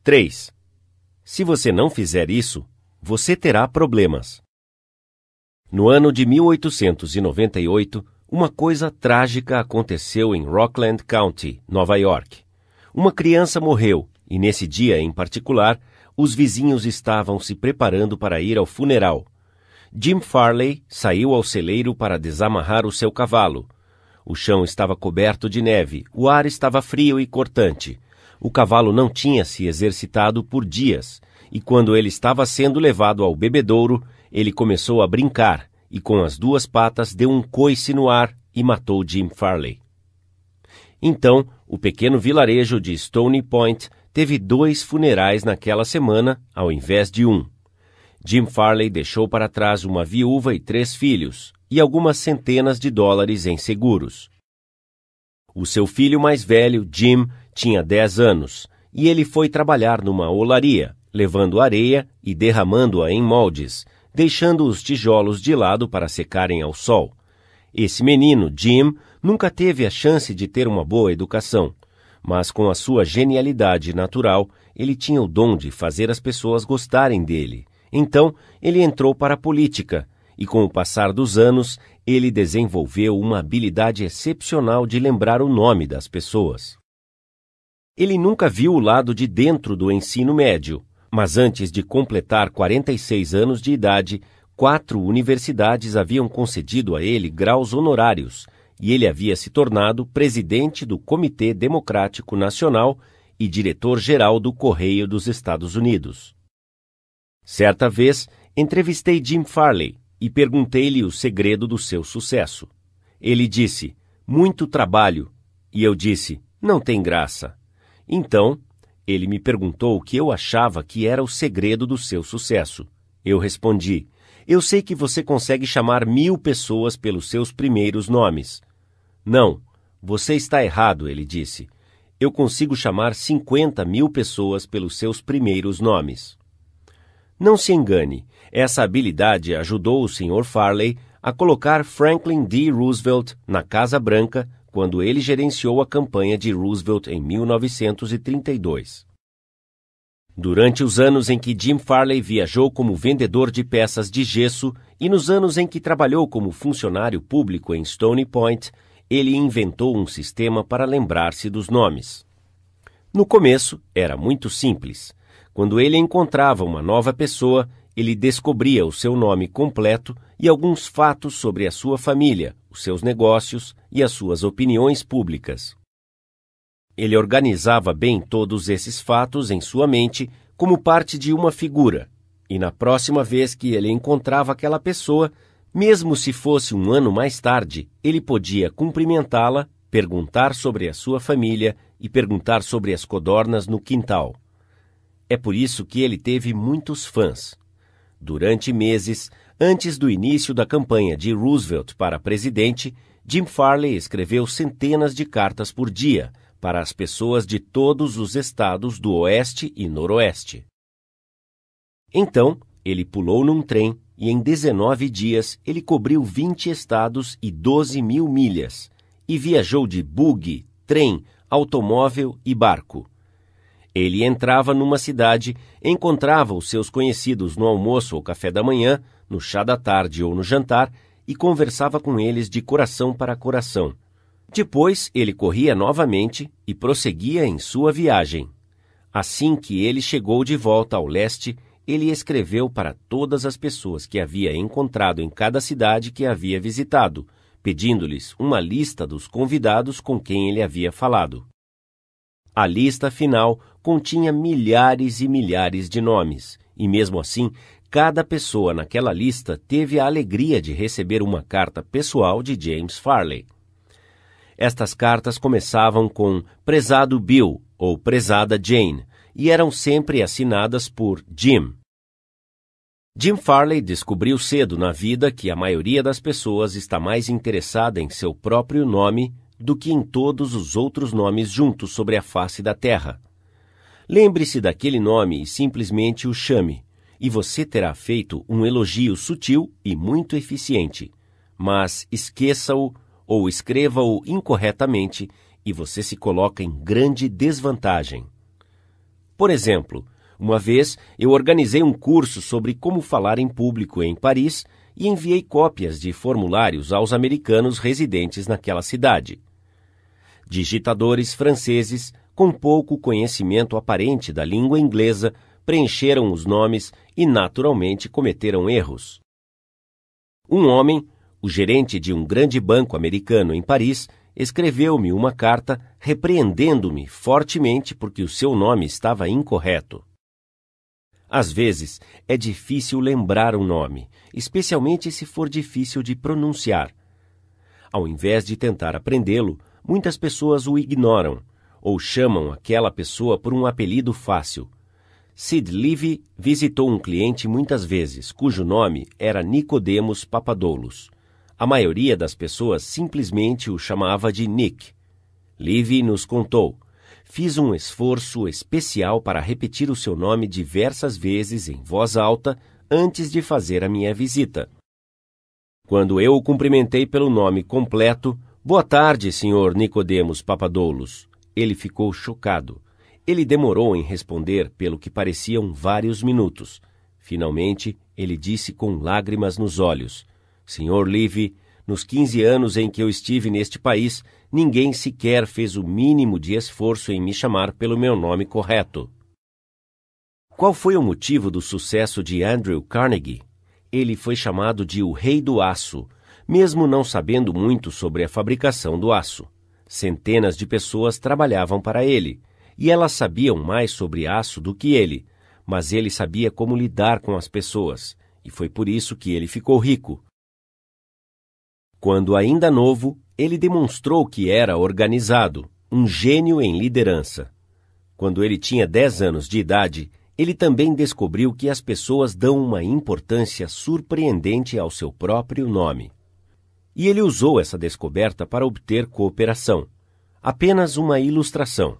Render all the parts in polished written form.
3. Se você não fizer isso, você terá problemas. No ano de 1898, uma coisa trágica aconteceu em Rockland County, Nova York. Uma criança morreu e, nesse dia em particular, os vizinhos estavam se preparando para ir ao funeral. Jim Farley saiu ao celeiro para desamarrar o seu cavalo. O chão estava coberto de neve, o ar estava frio e cortante. O cavalo não tinha se exercitado por dias, e quando ele estava sendo levado ao bebedouro, ele começou a brincar e com as duas patas deu um coice no ar e matou Jim Farley. Então, o pequeno vilarejo de Stony Point teve 2 funerais naquela semana, ao invés de 1. Jim Farley deixou para trás uma viúva e 3 filhos, e algumas centenas de dólares em seguros. O seu filho mais velho, Jim, tinha 10 anos, e ele foi trabalhar numa olaria, levando areia e derramando-a em moldes, deixando os tijolos de lado para secarem ao sol. Esse menino, Jim, nunca teve a chance de ter uma boa educação, mas com a sua genialidade natural, ele tinha o dom de fazer as pessoas gostarem dele. Então, ele entrou para a política, e com o passar dos anos, ele desenvolveu uma habilidade excepcional de lembrar o nome das pessoas. Ele nunca viu o lado de dentro do ensino médio, mas antes de completar 46 anos de idade, 4 universidades haviam concedido a ele graus honorários, e ele havia se tornado presidente do Comitê Democrático Nacional e diretor-geral do Correio dos Estados Unidos. Certa vez, entrevistei Jim Farley e perguntei-lhe o segredo do seu sucesso. Ele disse, muito trabalho, e eu disse, não tem graça. Então, ele me perguntou o que eu achava que era o segredo do seu sucesso. Eu respondi, eu sei que você consegue chamar 1000 pessoas pelos seus primeiros nomes. Não, você está errado, ele disse. Eu consigo chamar 50.000 pessoas pelos seus primeiros nomes. Não se engane, essa habilidade ajudou o Sr. Farley a colocar Franklin D. Roosevelt na Casa Branca quando ele gerenciou a campanha de Roosevelt em 1932. Durante os anos em que Jim Farley viajou como vendedor de peças de gesso e nos anos em que trabalhou como funcionário público em Stony Point, ele inventou um sistema para lembrar-se dos nomes. No começo, era muito simples. Quando ele encontrava uma nova pessoa, ele descobria o seu nome completo e alguns fatos sobre a sua família, os seus negócios e as suas opiniões públicas. Ele organizava bem todos esses fatos em sua mente como parte de uma figura, e na próxima vez que ele encontrava aquela pessoa, mesmo se fosse um ano mais tarde, ele podia cumprimentá-la, perguntar sobre a sua família e perguntar sobre as codornas no quintal. É por isso que ele teve muitos fãs. Durante meses, antes do início da campanha de Roosevelt para presidente, Jim Farley escreveu centenas de cartas por dia para as pessoas de todos os estados do Oeste e Noroeste. Então, ele pulou num trem e em 19 dias ele cobriu 20 estados e 12.000 milhas, e viajou de buggy, trem, automóvel e barco. Ele entrava numa cidade, encontrava os seus conhecidos no almoço ou café da manhã, no chá da tarde ou no jantar, e conversava com eles de coração para coração. Depois, ele corria novamente e prosseguia em sua viagem. Assim que ele chegou de volta ao leste, ele escreveu para todas as pessoas que havia encontrado em cada cidade que havia visitado, pedindo-lhes uma lista dos convidados com quem ele havia falado. A lista final continha milhares e milhares de nomes, e mesmo assim, cada pessoa naquela lista teve a alegria de receber uma carta pessoal de James Farley. Estas cartas começavam com Prezado Bill ou Prezada Jane, e eram sempre assinadas por Jim. Jim Farley descobriu cedo na vida que a maioria das pessoas está mais interessada em seu próprio nome do que em todos os outros nomes juntos sobre a face da terra. Lembre-se daquele nome e simplesmente o chame, e você terá feito um elogio sutil e muito eficiente. Mas esqueça-o ou escreva-o incorretamente e você se coloca em grande desvantagem. Por exemplo, uma vez eu organizei um curso sobre como falar em público em Paris e enviei cópias de formulários aos americanos residentes naquela cidade. Digitadores franceses, com pouco conhecimento aparente da língua inglesa, preencheram os nomes e naturalmente cometeram erros. Um homem, o gerente de um grande banco americano em Paris, escreveu-me uma carta repreendendo-me fortemente porque o seu nome estava incorreto. Às vezes, é difícil lembrar um nome, especialmente se for difícil de pronunciar. Ao invés de tentar aprendê-lo, muitas pessoas o ignoram ou chamam aquela pessoa por um apelido fácil. Sid Levy visitou um cliente muitas vezes, cujo nome era Nicodemos Papadoulos. A maioria das pessoas simplesmente o chamava de Nick. Levy nos contou: fiz um esforço especial para repetir o seu nome diversas vezes em voz alta antes de fazer a minha visita. Quando eu o cumprimentei pelo nome completo, "Boa tarde, Sr. Nicodemos Papadoulos", ele ficou chocado. Ele demorou em responder pelo que pareciam vários minutos. Finalmente, ele disse com lágrimas nos olhos: "Sr. Levy, nos 15 anos em que eu estive neste país, ninguém sequer fez o mínimo de esforço em me chamar pelo meu nome correto." Qual foi o motivo do sucesso de Andrew Carnegie? Ele foi chamado de o Rei do Aço, mesmo não sabendo muito sobre a fabricação do aço. Centenas de pessoas trabalhavam para ele, e elas sabiam mais sobre aço do que ele, mas ele sabia como lidar com as pessoas, e foi por isso que ele ficou rico. Quando ainda novo, ele demonstrou que era organizado, um gênio em liderança. Quando ele tinha 10 anos de idade, ele também descobriu que as pessoas dão uma importância surpreendente ao seu próprio nome. E ele usou essa descoberta para obter cooperação. Apenas uma ilustração.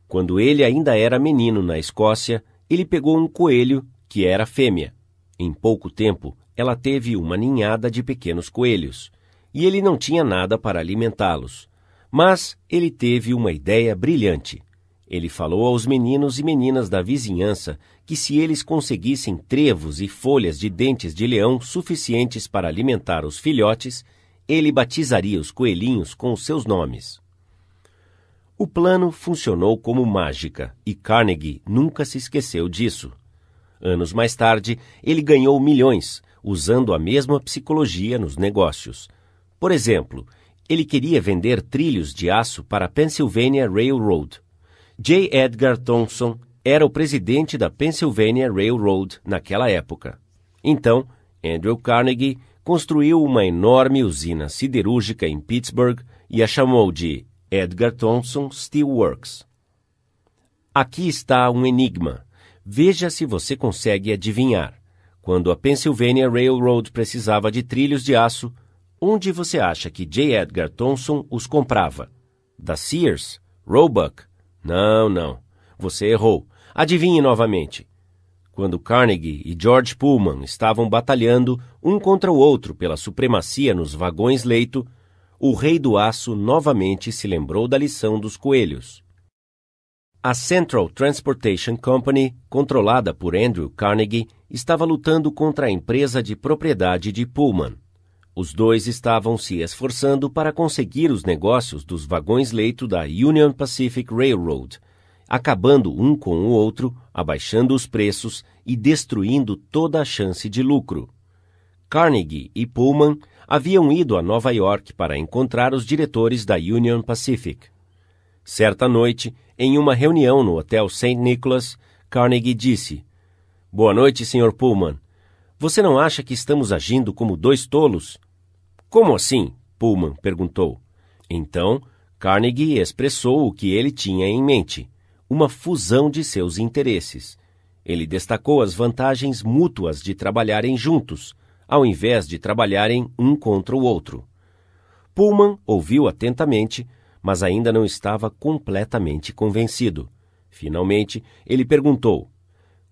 Quando ele ainda era menino na Escócia, ele pegou um coelho que era fêmea. Em pouco tempo, ela teve uma ninhada de pequenos coelhos, e ele não tinha nada para alimentá-los. Mas ele teve uma ideia brilhante. Ele falou aos meninos e meninas da vizinhança que se eles conseguissem trevos e folhas de dentes de leão suficientes para alimentar os filhotes, ele batizaria os coelhinhos com os seus nomes. O plano funcionou como mágica, e Carnegie nunca se esqueceu disso. Anos mais tarde, ele ganhou milhões, usando a mesma psicologia nos negócios. Por exemplo, ele queria vender trilhos de aço para a Pennsylvania Railroad. J. Edgar Thomson era o presidente da Pennsylvania Railroad naquela época. Então, Andrew Carnegie construiu uma enorme usina siderúrgica em Pittsburgh e a chamou de Edgar Thomson Steel Works. Aqui está um enigma. Veja se você consegue adivinhar. Quando a Pennsylvania Railroad precisava de trilhos de aço, onde você acha que J. Edgar Thomson os comprava? Da Sears? Roebuck? Não. Você errou. Adivinhe novamente. Quando Carnegie e George Pullman estavam batalhando um contra o outro pela supremacia nos vagões-leito, o Rei do Aço novamente se lembrou da lição dos coelhos. A Central Transportation Company, controlada por Andrew Carnegie, estava lutando contra a empresa de propriedade de Pullman. Os dois estavam se esforçando para conseguir os negócios dos vagões-leito da Union Pacific Railroad, acabando um com o outro, abaixando os preços e destruindo toda a chance de lucro. Carnegie e Pullman haviam ido a Nova York para encontrar os diretores da Union Pacific. Certa noite, em uma reunião no Hotel St. Nicholas, Carnegie disse: "Boa noite, Sr. Pullman. Você não acha que estamos agindo como dois tolos?" "Como assim?" Pullman perguntou. Então, Carnegie expressou o que ele tinha em mente: uma fusão de seus interesses. Ele destacou as vantagens mútuas de trabalharem juntos, ao invés de trabalharem um contra o outro. Pullman ouviu atentamente, mas ainda não estava completamente convencido. Finalmente, ele perguntou: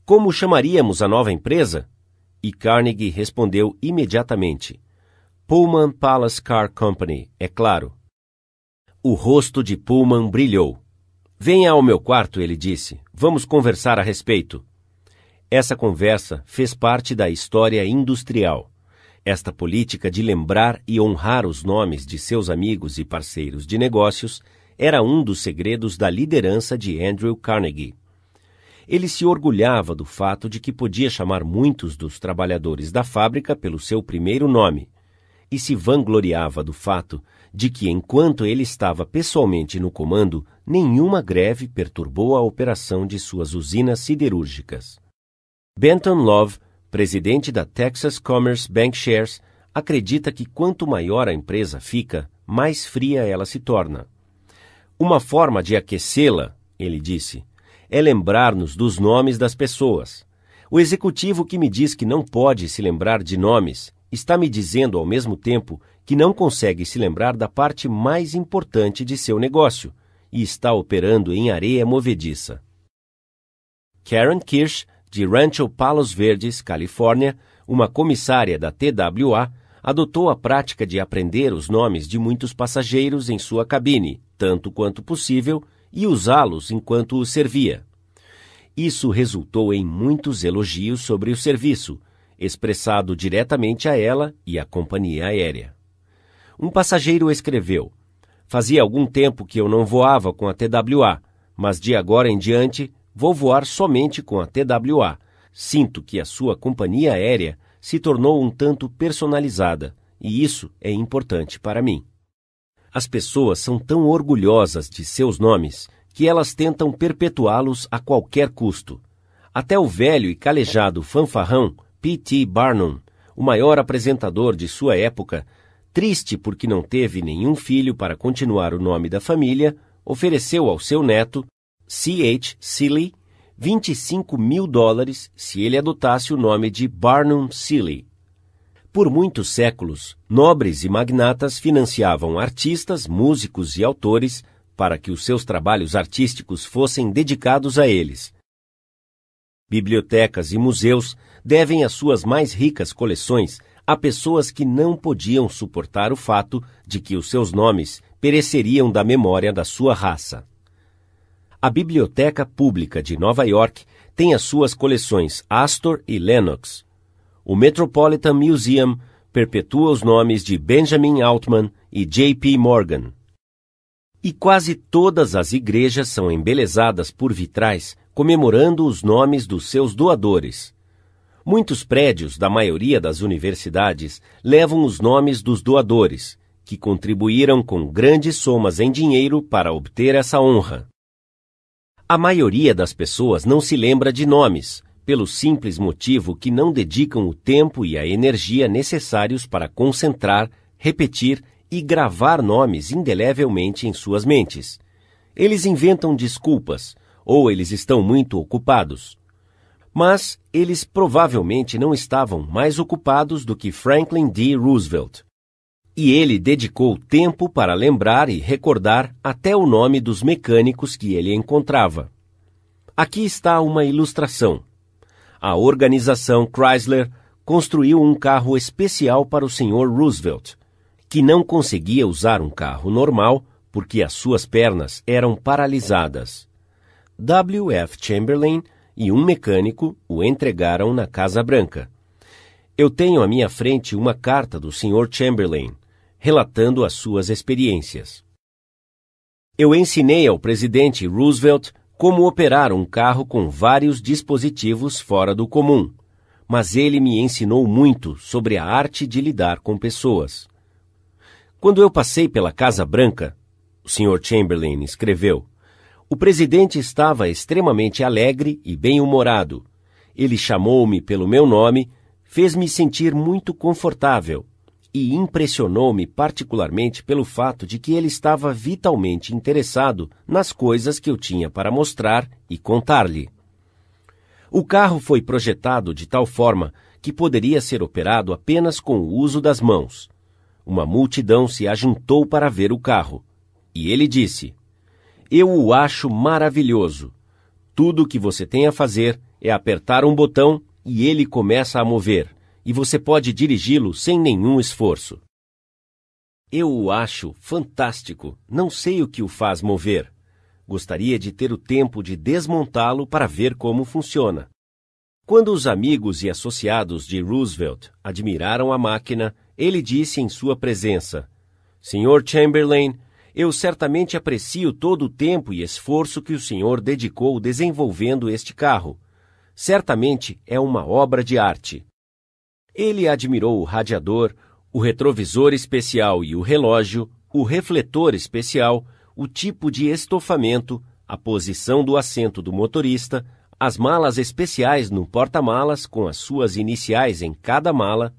"Como chamaríamos a nova empresa?" E Carnegie respondeu imediatamente: "Pullman Palace Car Company, é claro." O rosto de Pullman brilhou. Venha ao meu quarto, ele disse. Vamos conversar a respeito. Essa conversa fez parte da história industrial. Esta política de lembrar e honrar os nomes de seus amigos e parceiros de negócios era um dos segredos da liderança de Andrew Carnegie. Ele se orgulhava do fato de que podia chamar muitos dos trabalhadores da fábrica pelo seu primeiro nome, e se vangloriava do fato de que, enquanto ele estava pessoalmente no comando, nenhuma greve perturbou a operação de suas usinas siderúrgicas. Benton Love, presidente da Texas Commerce Bancshares, acredita que quanto maior a empresa fica, mais fria ela se torna. Uma forma de aquecê-la, ele disse, é lembrar-nos dos nomes das pessoas. O executivo que me diz que não pode se lembrar de nomes está me dizendo ao mesmo tempo que não consegue se lembrar da parte mais importante de seu negócio e está operando em areia movediça. Karen Kirsch, de Rancho Palos Verdes, Califórnia, uma comissária da TWA, adotou a prática de aprender os nomes de muitos passageiros em sua cabine, tanto quanto possível, e usá-los enquanto os servia. Isso resultou em muitos elogios sobre o serviço, expressado diretamente a ela e à companhia aérea. Um passageiro escreveu: "Fazia algum tempo que eu não voava com a TWA, mas de agora em diante vou voar somente com a TWA. Sinto que a sua companhia aérea se tornou um tanto personalizada, e isso é importante para mim." As pessoas são tão orgulhosas de seus nomes que elas tentam perpetuá-los a qualquer custo. Até o velho e calejado fanfarrão P.T. Barnum, o maior apresentador de sua época, triste porque não teve nenhum filho para continuar o nome da família, ofereceu ao seu neto, C.H. Seeley, $25 mil se ele adotasse o nome de Barnum Seeley. Por muitos séculos, nobres e magnatas financiavam artistas, músicos e autores para que os seus trabalhos artísticos fossem dedicados a eles. Bibliotecas e museus devem as suas mais ricas coleções a pessoas que não podiam suportar o fato de que os seus nomes pereceriam da memória da sua raça. A Biblioteca Pública de Nova York tem as suas coleções Astor e Lenox. O Metropolitan Museum perpetua os nomes de Benjamin Altman e J.P. Morgan. E quase todas as igrejas são embelezadas por vitrais comemorando os nomes dos seus doadores. Muitos prédios da maioria das universidades levam os nomes dos doadores, que contribuíram com grandes somas em dinheiro para obter essa honra. A maioria das pessoas não se lembra de nomes, pelo simples motivo que não dedicam o tempo e a energia necessários para concentrar, repetir e gravar nomes indelevelmente em suas mentes. Eles inventam desculpas, ou eles estão muito ocupados. Mas eles provavelmente não estavam mais ocupados do que Franklin D. Roosevelt. E ele dedicou tempo para lembrar e recordar até o nome dos mecânicos que ele encontrava. Aqui está uma ilustração. A organização Chrysler construiu um carro especial para o Sr. Roosevelt, que não conseguia usar um carro normal porque as suas pernas eram paralisadas. W. F. Chamberlain e um mecânico o entregaram na Casa Branca. Eu tenho à minha frente uma carta do Sr. Chamberlain, relatando as suas experiências. Eu ensinei ao presidente Roosevelt como operar um carro com vários dispositivos fora do comum, mas ele me ensinou muito sobre a arte de lidar com pessoas. Quando eu passei pela Casa Branca, o Sr. Chamberlain escreveu, o presidente estava extremamente alegre e bem-humorado. Ele chamou-me pelo meu nome, fez-me sentir muito confortável e impressionou-me particularmente pelo fato de que ele estava vitalmente interessado nas coisas que eu tinha para mostrar e contar-lhe. O carro foi projetado de tal forma que poderia ser operado apenas com o uso das mãos. Uma multidão se ajuntou para ver o carro, e ele disse, eu o acho maravilhoso. Tudo o que você tem a fazer é apertar um botão e ele começa a mover, e você pode dirigi-lo sem nenhum esforço. Eu o acho fantástico, não sei o que o faz mover. Gostaria de ter o tempo de desmontá-lo para ver como funciona. Quando os amigos e associados de Roosevelt admiraram a máquina, ele disse em sua presença: Sr. Chamberlain, eu certamente aprecio todo o tempo e esforço que o senhor dedicou desenvolvendo este carro. Certamente é uma obra de arte. Ele admirou o radiador, o retrovisor especial e o relógio, o refletor especial, o tipo de estofamento, a posição do assento do motorista, as malas especiais no porta-malas com as suas iniciais em cada mala.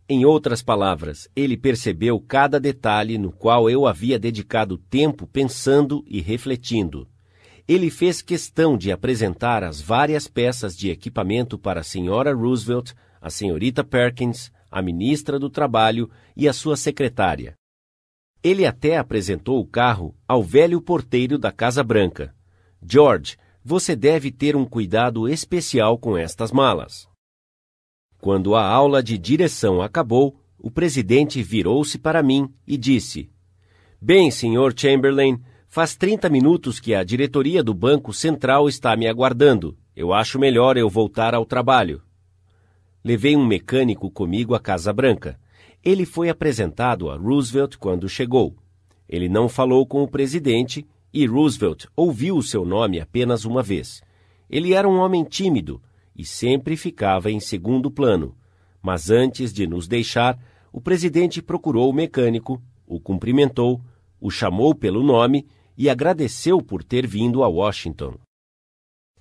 Em outras palavras, ele percebeu cada detalhe no qual eu havia dedicado tempo pensando e refletindo. Ele fez questão de apresentar as várias peças de equipamento para a senhora Roosevelt, a senhorita Perkins, a ministra do Trabalho e a sua secretária. Ele até apresentou o carro ao velho porteiro da Casa Branca. George, você deve ter um cuidado especial com estas malas. Quando a aula de direção acabou, o presidente virou-se para mim e disse: Bem, Sr. Chamberlain, faz 30 minutos que a diretoria do Banco Central está me aguardando. Eu acho melhor eu voltar ao trabalho. Levei um mecânico comigo à Casa Branca. Ele foi apresentado a Roosevelt quando chegou. Ele não falou com o presidente e Roosevelt ouviu o seu nome apenas uma vez. Ele era um homem tímido e sempre ficava em segundo plano. Mas antes de nos deixar, o presidente procurou o mecânico, o cumprimentou, o chamou pelo nome e agradeceu por ter vindo a Washington.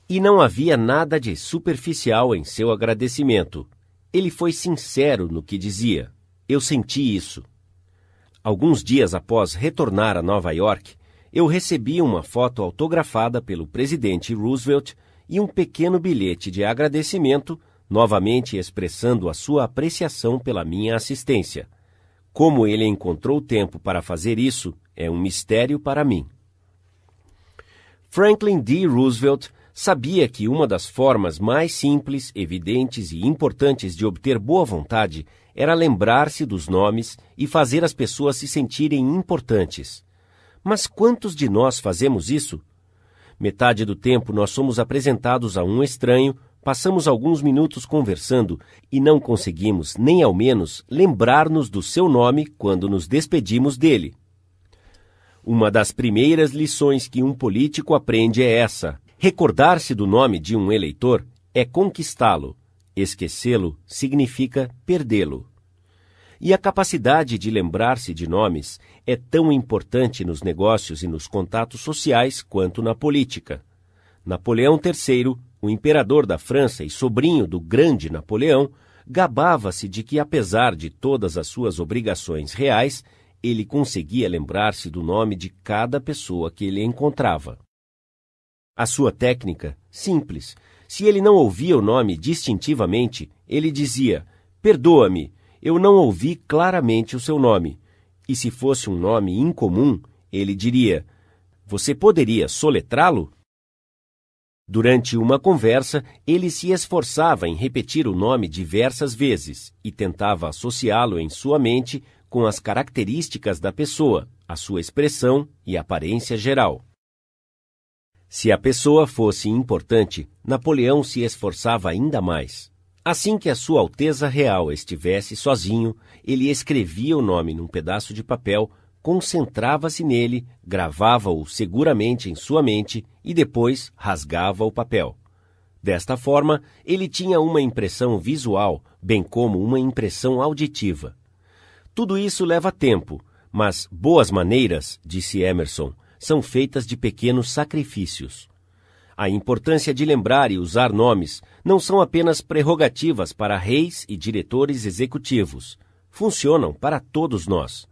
E não havia nada de superficial em seu agradecimento. Ele foi sincero no que dizia. Eu senti isso. Alguns dias após retornar a Nova York, eu recebi uma foto autografada pelo presidente Roosevelt e um pequeno bilhete de agradecimento, novamente expressando a sua apreciação pela minha assistência. Como ele encontrou tempo para fazer isso é um mistério para mim. Franklin D. Roosevelt sabia que uma das formas mais simples, evidentes e importantes de obter boa vontade era lembrar-se dos nomes e fazer as pessoas se sentirem importantes. Mas quantos de nós fazemos isso? Metade do tempo nós somos apresentados a um estranho, passamos alguns minutos conversando e não conseguimos, nem ao menos, lembrar-nos do seu nome quando nos despedimos dele. Uma das primeiras lições que um político aprende é essa: recordar-se do nome de um eleitor é conquistá-lo. Esquecê-lo significa perdê-lo. E a capacidade de lembrar-se de nomes é tão importante nos negócios e nos contatos sociais quanto na política. Napoleão III, o imperador da França e sobrinho do grande Napoleão, gabava-se de que, apesar de todas as suas obrigações reais, ele conseguia lembrar-se do nome de cada pessoa que ele encontrava. A sua técnica, simples. Se ele não ouvia o nome distintivamente, ele dizia: perdoa-me, eu não ouvi claramente o seu nome. E se fosse um nome incomum, ele diria: você poderia soletrá-lo? Durante uma conversa, ele se esforçava em repetir o nome diversas vezes e tentava associá-lo em sua mente com as características da pessoa, a sua expressão e aparência geral. Se a pessoa fosse importante, Napoleão se esforçava ainda mais. Assim que a Sua Alteza Real estivesse sozinho, ele escrevia o nome num pedaço de papel, concentrava-se nele, gravava-o seguramente em sua mente e depois rasgava o papel. Desta forma, ele tinha uma impressão visual, bem como uma impressão auditiva. Tudo isso leva tempo, mas boas maneiras, disse Emerson, são feitas de pequenos sacrifícios. A importância de lembrar e usar nomes não são apenas prerrogativas para reis e diretores executivos. Funcionam para todos nós.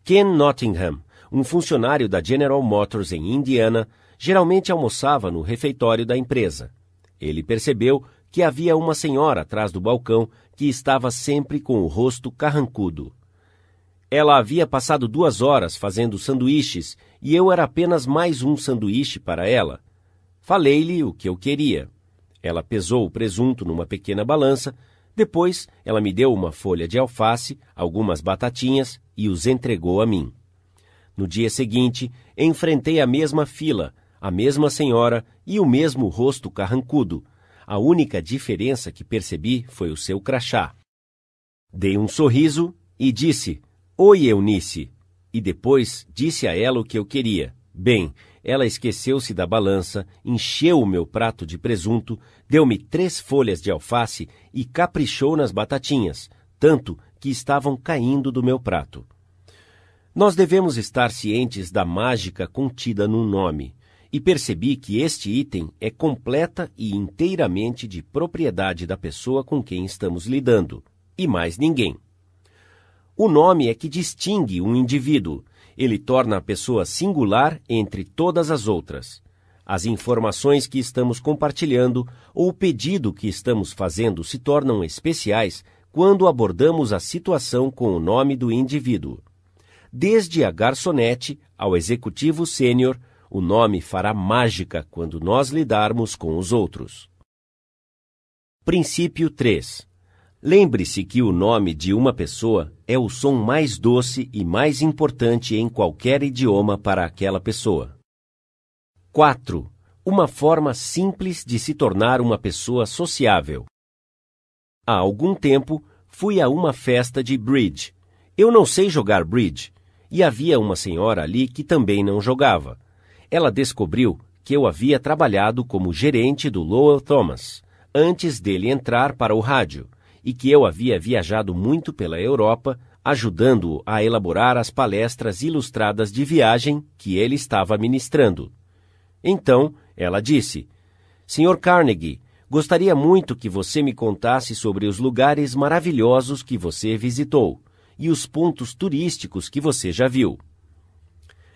Ken Nottingham, um funcionário da General Motors em Indiana, geralmente almoçava no refeitório da empresa. Ele percebeu que havia uma senhora atrás do balcão que estava sempre com o rosto carrancudo. Ela havia passado 2 horas fazendo sanduíches e eu era apenas mais um sanduíche para ela. Falei-lhe o que eu queria. Ela pesou o presunto numa pequena balança, depois ela me deu uma folha de alface, algumas batatinhas e os entregou a mim. No dia seguinte, enfrentei a mesma fila, a mesma senhora e o mesmo rosto carrancudo. A única diferença que percebi foi o seu crachá. Dei um sorriso e disse, "Oi, Eunice." E depois disse a ela o que eu queria. Bem, ela esqueceu-se da balança, encheu o meu prato de presunto, deu-me 3 folhas de alface e caprichou nas batatinhas, tanto que estavam caindo do meu prato. Nós devemos estar cientes da mágica contida num nome, e percebi que este item é completa e inteiramente de propriedade da pessoa com quem estamos lidando, e mais ninguém. O nome é que distingue um indivíduo. Ele torna a pessoa singular entre todas as outras. As informações que estamos compartilhando ou o pedido que estamos fazendo se tornam especiais quando abordamos a situação com o nome do indivíduo. Desde a garçonete ao executivo sênior, o nome fará mágica quando nós lidarmos com os outros. Princípio 3. Lembre-se que o nome de uma pessoa é o som mais doce e mais importante em qualquer idioma para aquela pessoa. 4. Uma forma simples de se tornar uma pessoa sociável. Há algum tempo, fui a uma festa de bridge. Eu não sei jogar bridge, e havia uma senhora ali que também não jogava. Ela descobriu que eu havia trabalhado como gerente do Lowell Thomas, antes dele entrar para o rádio, e que eu havia viajado muito pela Europa, ajudando-o a elaborar as palestras ilustradas de viagem que ele estava ministrando. Então, ela disse, "Sr. Carnegie, gostaria muito que você me contasse sobre os lugares maravilhosos que você visitou e os pontos turísticos que você já viu."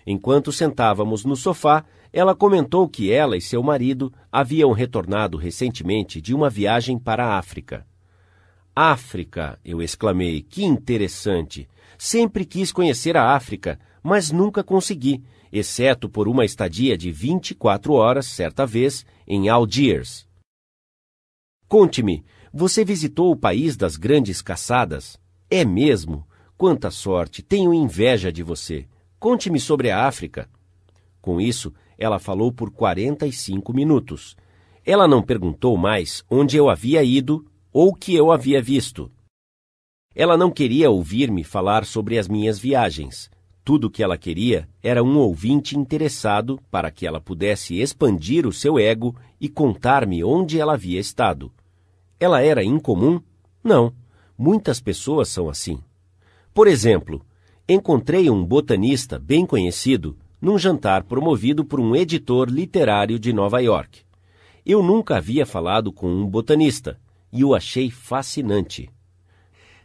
Enquanto sentávamos no sofá, ela comentou que ela e seu marido haviam retornado recentemente de uma viagem para a África. "África!" eu exclamei, "que interessante! Sempre quis conhecer a África, mas nunca consegui, exceto por uma estadia de 24 horas, certa vez, em Algiers." "Conte-me, você visitou o país das grandes caçadas?" "É mesmo? Quanta sorte! Tenho inveja de você. Conte-me sobre a África." Com isso, ela falou por 45 minutos. Ela não perguntou mais onde eu havia ido ou o que eu havia visto. Ela não queria ouvir-me falar sobre as minhas viagens. Tudo o que ela queria era um ouvinte interessado para que ela pudesse expandir o seu ego e contar-me onde ela havia estado. Ela era incomum? Não. Muitas pessoas são assim. Por exemplo, encontrei um botanista bem conhecido num jantar promovido por um editor literário de Nova York. Eu nunca havia falado com um botanista e o achei fascinante.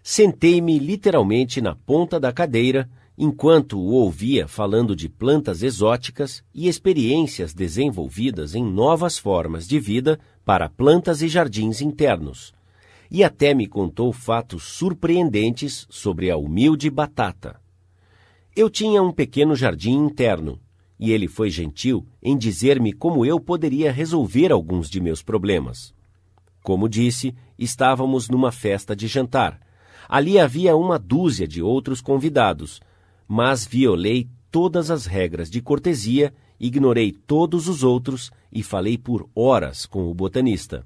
Sentei-me literalmente na ponta da cadeira enquanto o ouvia falando de plantas exóticas e experiências desenvolvidas em novas formas de vida para plantas e jardins internos. E até me contou fatos surpreendentes sobre a humilde batata. Eu tinha um pequeno jardim interno, e ele foi gentil em dizer-me como eu poderia resolver alguns de meus problemas. Como disse, estávamos numa festa de jantar. Ali havia uma dúzia de outros convidados, mas violei todas as regras de cortesia, ignorei todos os outros e falei por horas com o botanista.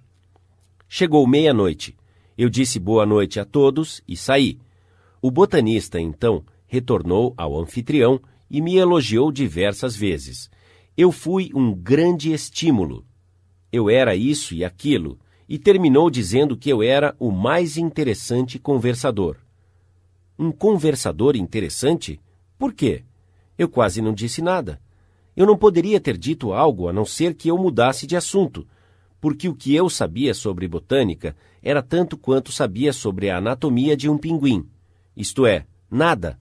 Chegou meia-noite. Eu disse boa noite a todos e saí. O botanista, então, retornou ao anfitrião e me elogiou diversas vezes. Eu fui um grande estímulo. Eu era isso e aquilo, e terminou dizendo que eu era o mais interessante conversador. Um conversador interessante? Por quê? Eu quase não disse nada. Eu não poderia ter dito algo a não ser que eu mudasse de assunto, porque o que eu sabia sobre botânica era tanto quanto sabia sobre a anatomia de um pinguim. Isto é, nada.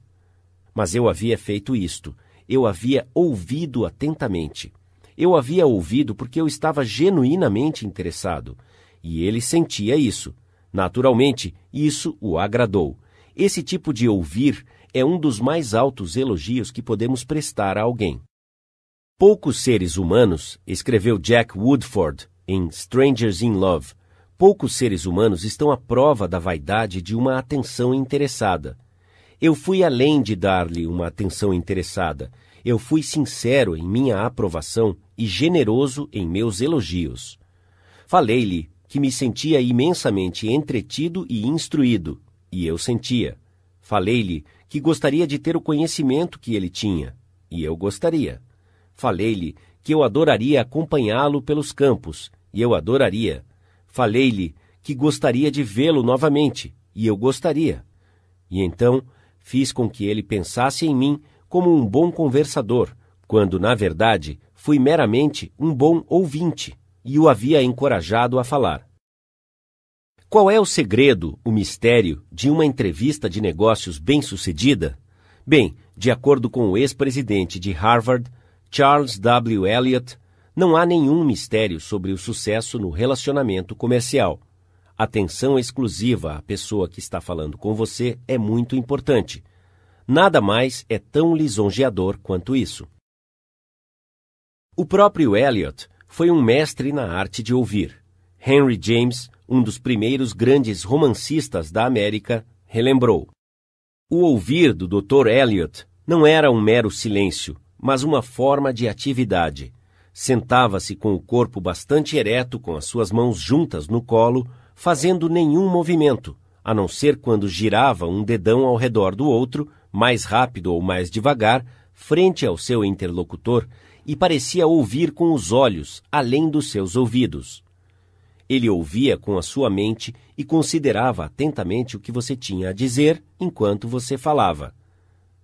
Mas eu havia feito isto. Eu havia ouvido atentamente. Eu havia ouvido porque eu estava genuinamente interessado. E ele sentia isso. Naturalmente, isso o agradou. Esse tipo de ouvir é um dos mais altos elogios que podemos prestar a alguém. Poucos seres humanos, escreveu Jack Woodford em Strangers in Love, poucos seres humanos estão à prova da vaidade de uma atenção interessada. Eu fui além de dar-lhe uma atenção interessada. Eu fui sincero em minha aprovação e generoso em meus elogios. Falei-lhe que me sentia imensamente entretido e instruído, e eu sentia. Falei-lhe que gostaria de ter o conhecimento que ele tinha, e eu gostaria. Falei-lhe que eu adoraria acompanhá-lo pelos campos, e eu adoraria. Falei-lhe que gostaria de vê-lo novamente, e eu gostaria. E então fiz com que ele pensasse em mim como um bom conversador, quando, na verdade, fui meramente um bom ouvinte, e o havia encorajado a falar. Qual é o segredo, o mistério, de uma entrevista de negócios bem-sucedida? Bem, de acordo com o ex-presidente de Harvard, Charles W. Eliot, não há nenhum mistério sobre o sucesso no relacionamento comercial. Atenção exclusiva à pessoa que está falando com você é muito importante. Nada mais é tão lisonjeador quanto isso. O próprio Eliot foi um mestre na arte de ouvir. Henry James, um dos primeiros grandes romancistas da América, relembrou: o ouvir do Dr. Eliot não era um mero silêncio, mas uma forma de atividade. Sentava-se com o corpo bastante ereto, com as suas mãos juntas no colo, fazendo nenhum movimento, a não ser quando girava um dedão ao redor do outro, mais rápido ou mais devagar, frente ao seu interlocutor, e parecia ouvir com os olhos, além dos seus ouvidos. Ele ouvia com a sua mente e considerava atentamente o que você tinha a dizer enquanto você falava.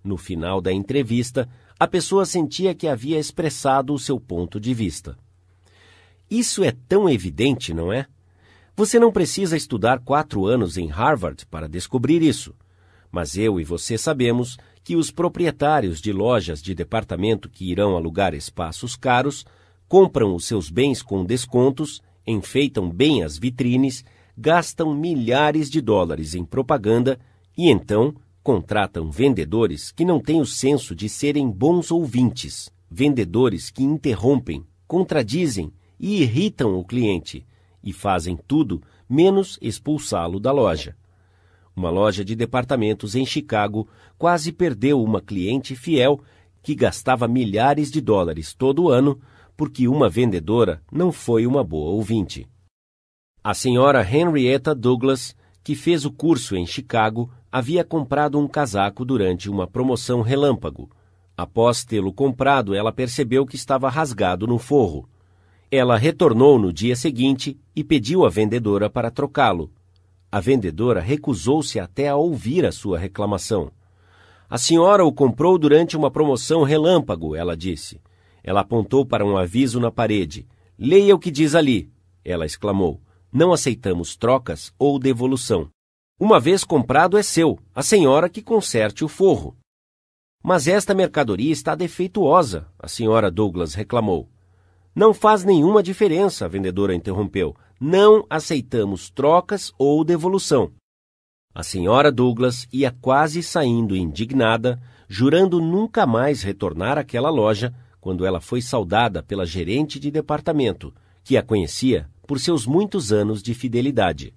No final da entrevista, a pessoa sentia que havia expressado o seu ponto de vista. Isso é tão evidente, não é? Você não precisa estudar 4 anos em Harvard para descobrir isso. Mas eu e você sabemos que os proprietários de lojas de departamento que irão alugar espaços caros compram os seus bens com descontos, enfeitam bem as vitrines, gastam milhares de dólares em propaganda e então contratam vendedores que não têm o senso de serem bons ouvintes, vendedores que interrompem, contradizem e irritam o cliente e fazem tudo menos expulsá-lo da loja. Uma loja de departamentos em Chicago quase perdeu uma cliente fiel que gastava milhares de dólares todo ano porque uma vendedora não foi uma boa ouvinte. A senhora Henrietta Douglas, que fez o curso em Chicago, havia comprado um casaco durante uma promoção relâmpago. Após tê-lo comprado, ela percebeu que estava rasgado no forro. Ela retornou no dia seguinte e pediu à vendedora para trocá-lo. A vendedora recusou-se até a ouvir a sua reclamação. A senhora o comprou durante uma promoção relâmpago, ela disse. Ela apontou para um aviso na parede. Leia o que diz ali, ela exclamou. Não aceitamos trocas ou devolução. Uma vez comprado é seu, a senhora que conserte o forro. Mas esta mercadoria está defeituosa, a senhora Douglas reclamou. Não faz nenhuma diferença, a vendedora interrompeu. Não aceitamos trocas ou devolução. A senhora Douglas ia quase saindo indignada, jurando nunca mais retornar àquela loja, quando ela foi saudada pela gerente de departamento, que a conhecia por seus muitos anos de fidelidade.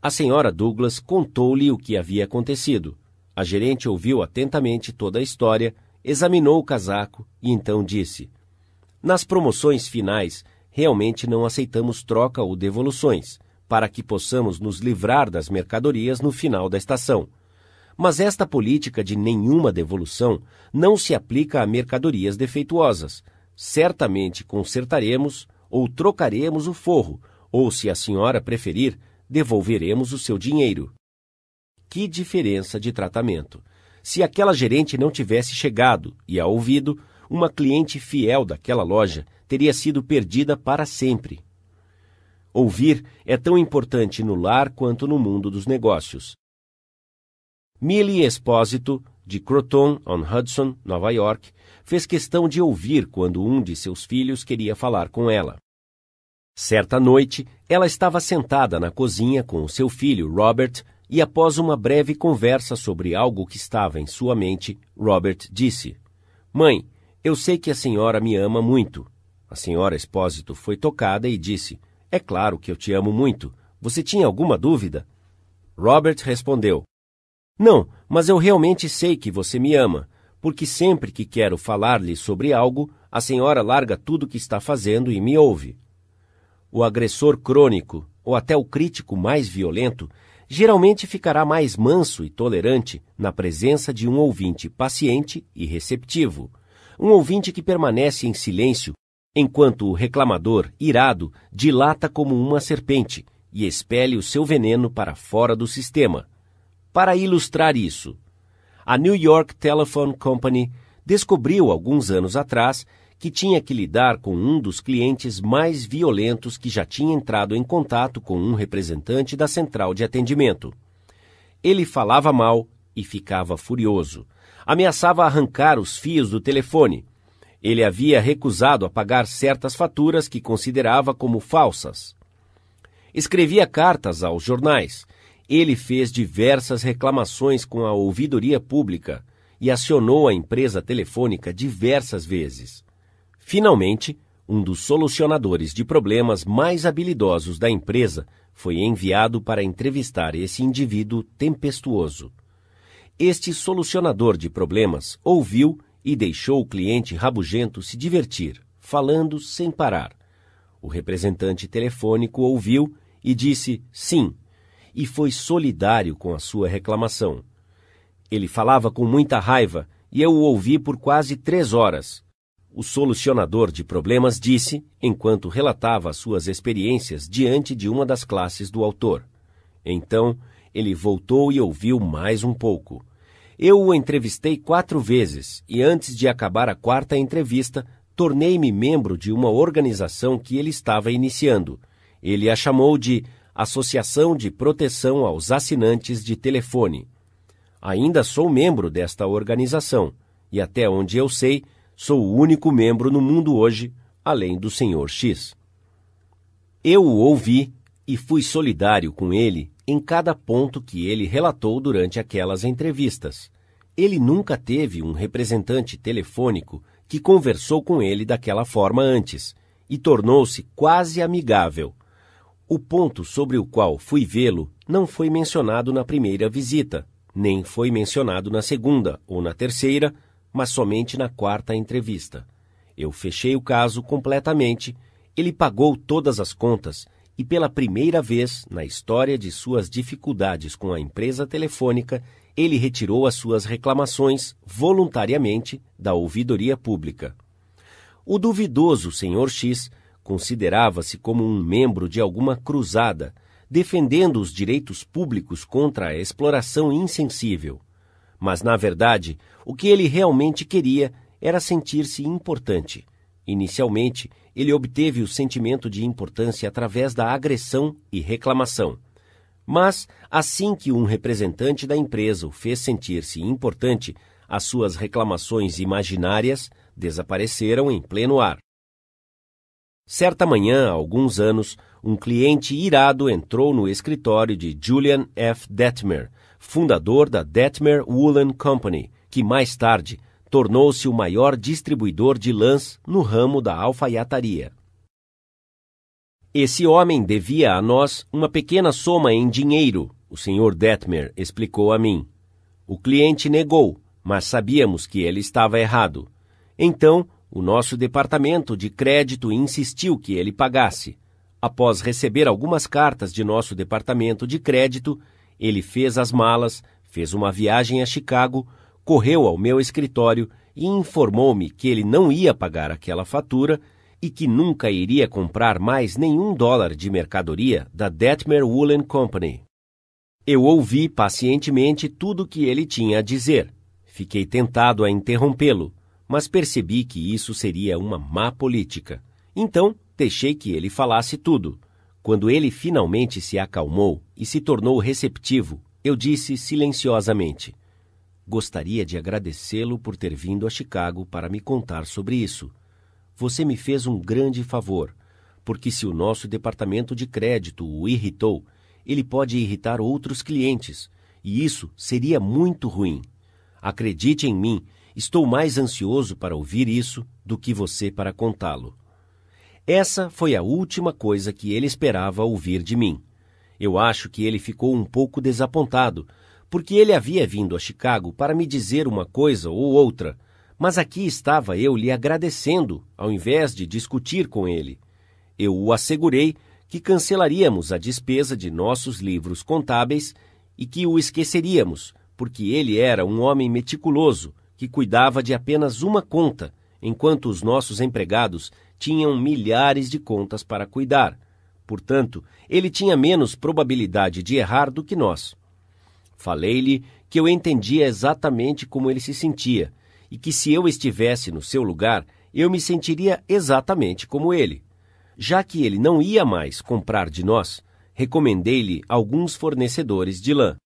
A senhora Douglas contou-lhe o que havia acontecido. A gerente ouviu atentamente toda a história, examinou o casaco e então disse: nas promoções finais, realmente não aceitamos troca ou devoluções, para que possamos nos livrar das mercadorias no final da estação. Mas esta política de nenhuma devolução não se aplica a mercadorias defeituosas. Certamente consertaremos ou trocaremos o forro, ou, se a senhora preferir, devolveremos o seu dinheiro. Que diferença de tratamento! Se aquela gerente não tivesse chegado e a ouvido, uma cliente fiel daquela loja teria sido perdida para sempre. Ouvir é tão importante no lar quanto no mundo dos negócios. Millie Espósito, de Croton-on-Hudson, Nova York, fez questão de ouvir quando um de seus filhos queria falar com ela. Certa noite, ela estava sentada na cozinha com o seu filho, Robert, e após uma breve conversa sobre algo que estava em sua mente, Robert disse: Mãe, eu sei que a senhora me ama muito. A senhora Espósito foi tocada e disse: É claro que eu te amo muito. Você tinha alguma dúvida? Robert respondeu: Não, mas eu realmente sei que você me ama, porque sempre que quero falar-lhe sobre algo, a senhora larga tudo o que está fazendo e me ouve. O agressor crônico, ou até o crítico mais violento, geralmente ficará mais manso e tolerante na presença de um ouvinte paciente e receptivo, um ouvinte que permanece em silêncio, enquanto o reclamador, irado, dilata como uma serpente e expele o seu veneno para fora do sistema. Para ilustrar isso, a New York Telephone Company descobriu alguns anos atrás que tinha que lidar com um dos clientes mais violentos que já tinha entrado em contato com um representante da central de atendimento. Ele falava mal e ficava furioso. Ameaçava arrancar os fios do telefone. Ele havia recusado a pagar certas faturas que considerava como falsas. Escrevia cartas aos jornais. Ele fez diversas reclamações com a ouvidoria pública e acionou a empresa telefônica diversas vezes. Finalmente, um dos solucionadores de problemas mais habilidosos da empresa foi enviado para entrevistar esse indivíduo tempestuoso. Este solucionador de problemas ouviu e deixou o cliente rabugento se divertir, falando sem parar. O representante telefônico ouviu e disse sim, e foi solidário com a sua reclamação. Ele falava com muita raiva e eu o ouvi por quase 3 horas. O solucionador de problemas disse, enquanto relatava as suas experiências diante de uma das classes do autor. Então, ele voltou e ouviu mais um pouco. Eu o entrevistei 4 vezes e antes de acabar a 4ª entrevista, tornei-me membro de uma organização que ele estava iniciando. Ele a chamou de Associação de Proteção aos Assinantes de Telefone. Ainda sou membro desta organização e, até onde eu sei, sou o único membro no mundo hoje, além do Sr. X. Eu o ouvi e fui solidário com ele em cada ponto que ele relatou durante aquelas entrevistas. Ele nunca teve um representante telefônico que conversou com ele daquela forma antes e tornou-se quase amigável. O ponto sobre o qual fui vê-lo não foi mencionado na primeira visita, nem foi mencionado na segunda ou na terceira, mas somente na 4ª entrevista. Eu fechei o caso completamente, ele pagou todas as contas e pela primeira vez na história de suas dificuldades com a empresa telefônica, ele retirou as suas reclamações voluntariamente da ouvidoria pública. O duvidoso Sr. X considerava-se como um membro de alguma cruzada, defendendo os direitos públicos contra a exploração insensível. Mas, na verdade, o que ele realmente queria era sentir-se importante. Inicialmente, ele obteve o sentimento de importância através da agressão e reclamação. Mas, assim que um representante da empresa o fez sentir-se importante, as suas reclamações imaginárias desapareceram em pleno ar. Certa manhã, há alguns anos, um cliente irado entrou no escritório de Julian F. Detmer, fundador da Detmer Woolen Company, que mais tarde tornou-se o maior distribuidor de lãs no ramo da alfaiataria. Esse homem devia a nós uma pequena soma em dinheiro, o Sr. Detmer explicou a mim. O cliente negou, mas sabíamos que ele estava errado. Então, o nosso departamento de crédito insistiu que ele pagasse. Após receber algumas cartas de nosso departamento de crédito, ele fez as malas, fez uma viagem a Chicago, correu ao meu escritório e informou-me que ele não ia pagar aquela fatura e que nunca iria comprar mais nenhum dólar de mercadoria da Detmer Woolen Company. Eu ouvi pacientemente tudo o que ele tinha a dizer. Fiquei tentado a interrompê-lo, mas percebi que isso seria uma má política. Então, deixei que ele falasse tudo. Quando ele finalmente se acalmou e se tornou receptivo, eu disse silenciosamente: gostaria de agradecê-lo por ter vindo a Chicago para me contar sobre isso. Você me fez um grande favor, porque se o nosso departamento de crédito o irritou, ele pode irritar outros clientes, e isso seria muito ruim. Acredite em mim, estou mais ansioso para ouvir isso do que você para contá-lo. Essa foi a última coisa que ele esperava ouvir de mim. Eu acho que ele ficou um pouco desapontado, porque ele havia vindo a Chicago para me dizer uma coisa ou outra, mas aqui estava eu lhe agradecendo, ao invés de discutir com ele. Eu o assegurei que cancelaríamos a despesa de nossos livros contábeis e que o esqueceríamos, porque ele era um homem meticuloso, que cuidava de apenas uma conta, enquanto os nossos empregados tinham milhares de contas para cuidar. Portanto, ele tinha menos probabilidade de errar do que nós. Falei-lhe que eu entendia exatamente como ele se sentia, e que se eu estivesse no seu lugar, eu me sentiria exatamente como ele. Já que ele não ia mais comprar de nós, recomendei-lhe alguns fornecedores de lã.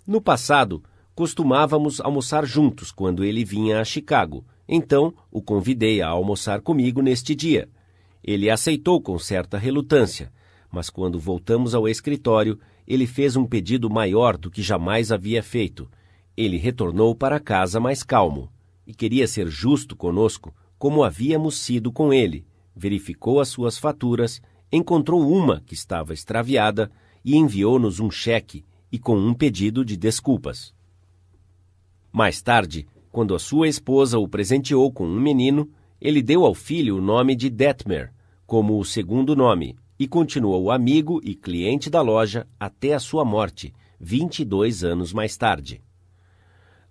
No passado, costumávamos almoçar juntos quando ele vinha a Chicago, então o convidei a almoçar comigo neste dia. Ele aceitou com certa relutância, mas quando voltamos ao escritório, ele fez um pedido maior do que jamais havia feito. Ele retornou para casa mais calmo e queria ser justo conosco, como havíamos sido com ele. Verificou as suas faturas, encontrou uma que estava extraviada e enviou-nos um cheque e com um pedido de desculpas. Mais tarde, quando a sua esposa o presenteou com um menino, ele deu ao filho o nome de Detmer, como o segundo nome, e continuou amigo e cliente da loja até a sua morte, 22 anos mais tarde.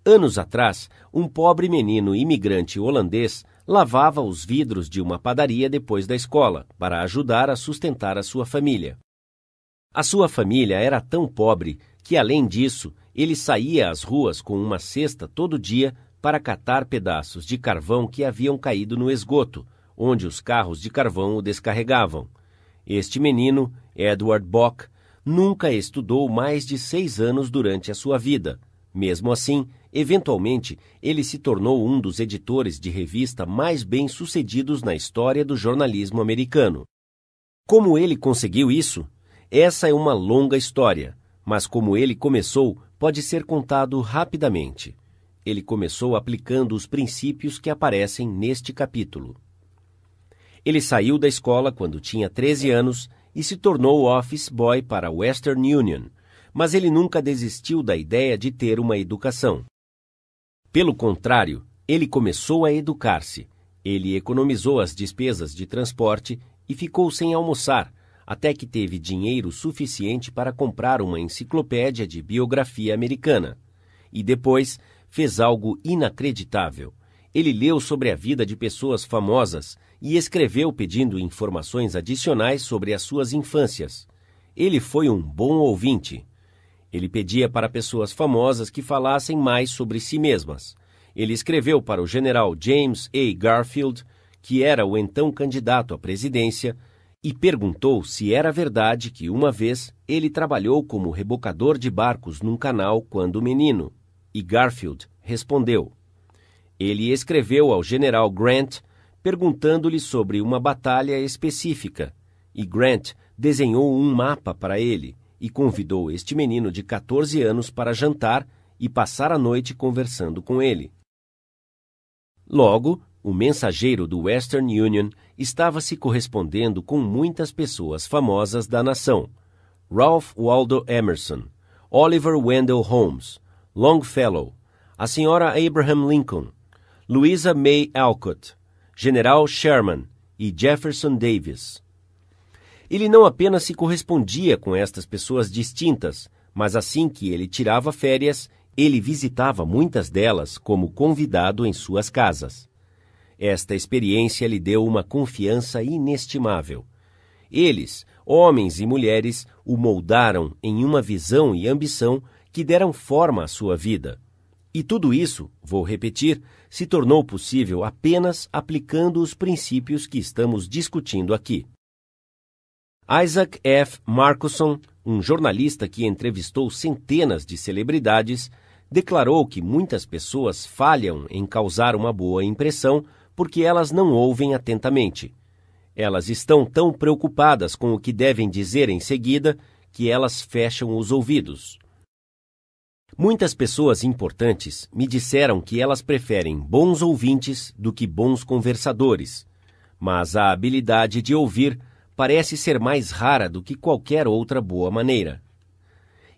Anos atrás, um pobre menino imigrante holandês lavava os vidros de uma padaria depois da escola, para ajudar a sustentar a sua família. A sua família era tão pobre que, além disso, ele saía às ruas com uma cesta todo dia para catar pedaços de carvão que haviam caído no esgoto, onde os carros de carvão o descarregavam. Este menino, Edward Bock, nunca estudou mais de 6 anos durante a sua vida. Mesmo assim, eventualmente, ele se tornou um dos editores de revista mais bem-sucedidos na história do jornalismo americano. Como ele conseguiu isso? Essa é uma longa história, mas como ele começou, pode ser contado rapidamente. Ele começou aplicando os princípios que aparecem neste capítulo. Ele saiu da escola quando tinha 13 anos e se tornou office boy para a Western Union, mas ele nunca desistiu da ideia de ter uma educação. Pelo contrário, ele começou a educar-se. Ele economizou as despesas de transporte e ficou sem almoçar, até que teve dinheiro suficiente para comprar uma enciclopédia de biografia americana. E depois fez algo inacreditável. Ele leu sobre a vida de pessoas famosas e escreveu pedindo informações adicionais sobre as suas infâncias. Ele foi um bom ouvinte. Ele pedia para pessoas famosas que falassem mais sobre si mesmas. Ele escreveu para o general James A. Garfield, que era o então candidato à presidência, e perguntou se era verdade que uma vez ele trabalhou como rebocador de barcos num canal quando menino. E Garfield respondeu. Ele escreveu ao general Grant, perguntando-lhe sobre uma batalha específica, e Grant desenhou um mapa para ele e convidou este menino de 14 anos para jantar e passar a noite conversando com ele. Logo, o mensageiro do Western Union estava se correspondendo com muitas pessoas famosas da nação: Ralph Waldo Emerson, Oliver Wendell Holmes, Longfellow, a senhora Abraham Lincoln, Louisa May Alcott, General Sherman e Jefferson Davis. Ele não apenas se correspondia com estas pessoas distintas, mas assim que ele tirava férias, ele visitava muitas delas como convidado em suas casas. Esta experiência lhe deu uma confiança inestimável. Eles, homens e mulheres, o moldaram em uma visão e ambição que deram forma à sua vida. E tudo isso, vou repetir, se tornou possível apenas aplicando os princípios que estamos discutindo aqui. Isaac F. Marcusson, um jornalista que entrevistou centenas de celebridades, declarou que muitas pessoas falham em causar uma boa impressão porque elas não ouvem atentamente. Elas estão tão preocupadas com o que devem dizer em seguida que elas fecham os ouvidos. Muitas pessoas importantes me disseram que elas preferem bons ouvintes do que bons conversadores, mas a habilidade de ouvir parece ser mais rara do que qualquer outra boa maneira.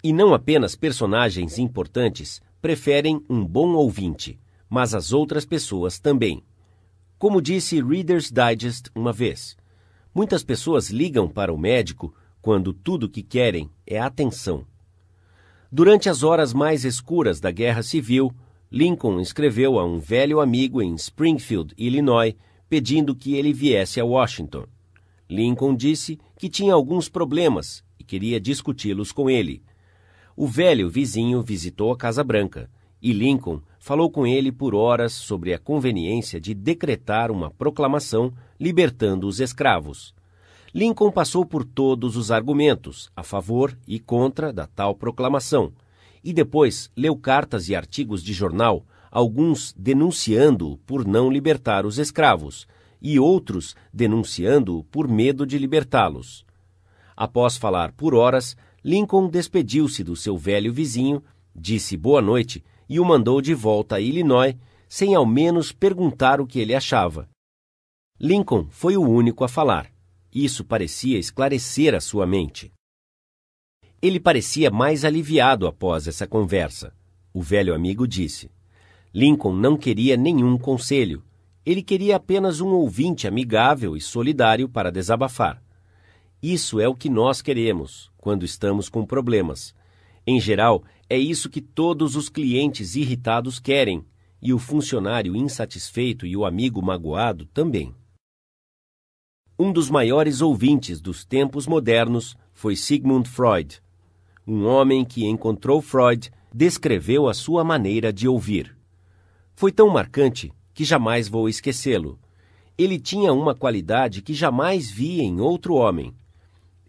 E não apenas personagens importantes preferem um bom ouvinte, mas as outras pessoas também. Como disse Reader's Digest uma vez, muitas pessoas ligam para o médico quando tudo o que querem é atenção. Durante as horas mais escuras da Guerra Civil, Lincoln escreveu a um velho amigo em Springfield, Illinois, pedindo que ele viesse a Washington. Lincoln disse que tinha alguns problemas e queria discuti-los com ele. O velho vizinho visitou a Casa Branca e Lincoln falou com ele por horas sobre a conveniência de decretar uma proclamação libertando os escravos. Lincoln passou por todos os argumentos a favor e contra da tal proclamação e depois leu cartas e artigos de jornal, alguns denunciando-o por não libertar os escravos e outros denunciando-o por medo de libertá-los. Após falar por horas, Lincoln despediu-se do seu velho vizinho, disse boa noite e o mandou de volta a Illinois, sem ao menos perguntar o que ele achava. Lincoln foi o único a falar. Isso parecia esclarecer a sua mente. Ele parecia mais aliviado após essa conversa. O velho amigo disse. Lincoln não queria nenhum conselho. Ele queria apenas um ouvinte amigável e solidário para desabafar. Isso é o que nós queremos quando estamos com problemas. Em geral, é isso que todos os clientes irritados querem, e o funcionário insatisfeito e o amigo magoado também. Um dos maiores ouvintes dos tempos modernos foi Sigmund Freud. Um homem que encontrou Freud descreveu a sua maneira de ouvir. Foi tão marcante que jamais vou esquecê-lo. Ele tinha uma qualidade que jamais vi em outro homem.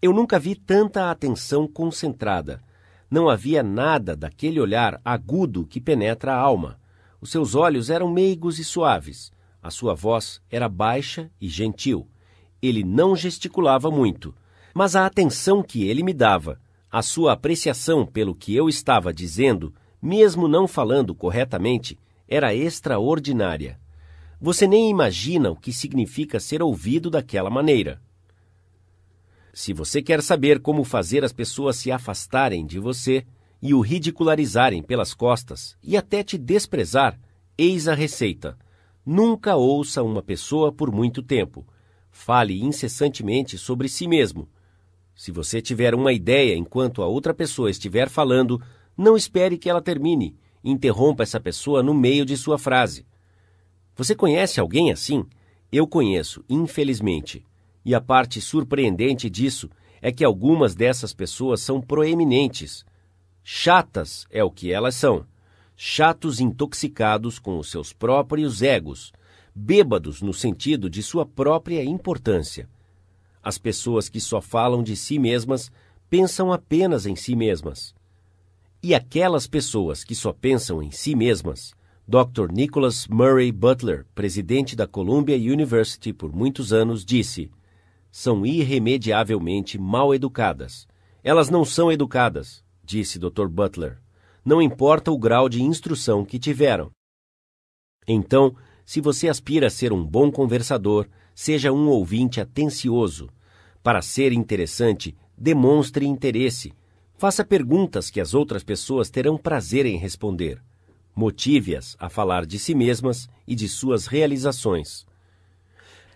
Eu nunca vi tanta atenção concentrada. Não havia nada daquele olhar agudo que penetra a alma. Os seus olhos eram meigos e suaves. A sua voz era baixa e gentil. Ele não gesticulava muito, mas a atenção que ele me dava, a sua apreciação pelo que eu estava dizendo, mesmo não falando corretamente, era extraordinária. Você nem imagina o que significa ser ouvido daquela maneira. Se você quer saber como fazer as pessoas se afastarem de você e o ridicularizarem pelas costas e até te desprezar, eis a receita. Nunca ouça uma pessoa por muito tempo. Fale incessantemente sobre si mesmo. Se você tiver uma ideia enquanto a outra pessoa estiver falando, não espere que ela termine. Interrompa essa pessoa no meio de sua frase. Você conhece alguém assim? Eu conheço, infelizmente. E a parte surpreendente disso é que algumas dessas pessoas são proeminentes. Chatas é o que elas são. Chatos intoxicados com os seus próprios egos. Bêbados no sentido de sua própria importância. As pessoas que só falam de si mesmas pensam apenas em si mesmas. E aquelas pessoas que só pensam em si mesmas, Dr. Nicholas Murray Butler, presidente da Columbia University por muitos anos, disse: são irremediavelmente mal educadas. Elas não são educadas, disse Dr. Butler. Não importa o grau de instrução que tiveram. Então, se você aspira a ser um bom conversador, seja um ouvinte atencioso. Para ser interessante, demonstre interesse. Faça perguntas que as outras pessoas terão prazer em responder. Motive-as a falar de si mesmas e de suas realizações.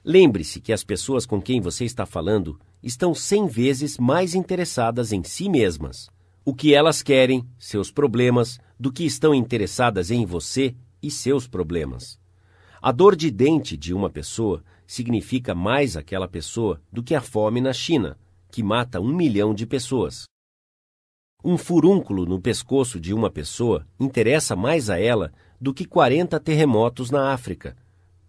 Lembre-se que as pessoas com quem você está falando estão 100 vezes mais interessadas em si mesmas. O que elas querem, seus problemas, do que estão interessadas em você e seus problemas. A dor de dente de uma pessoa significa mais aquela pessoa do que a fome na China, que mata 1 milhão de pessoas. Um furúnculo no pescoço de uma pessoa interessa mais a ela do que 40 terremotos na África.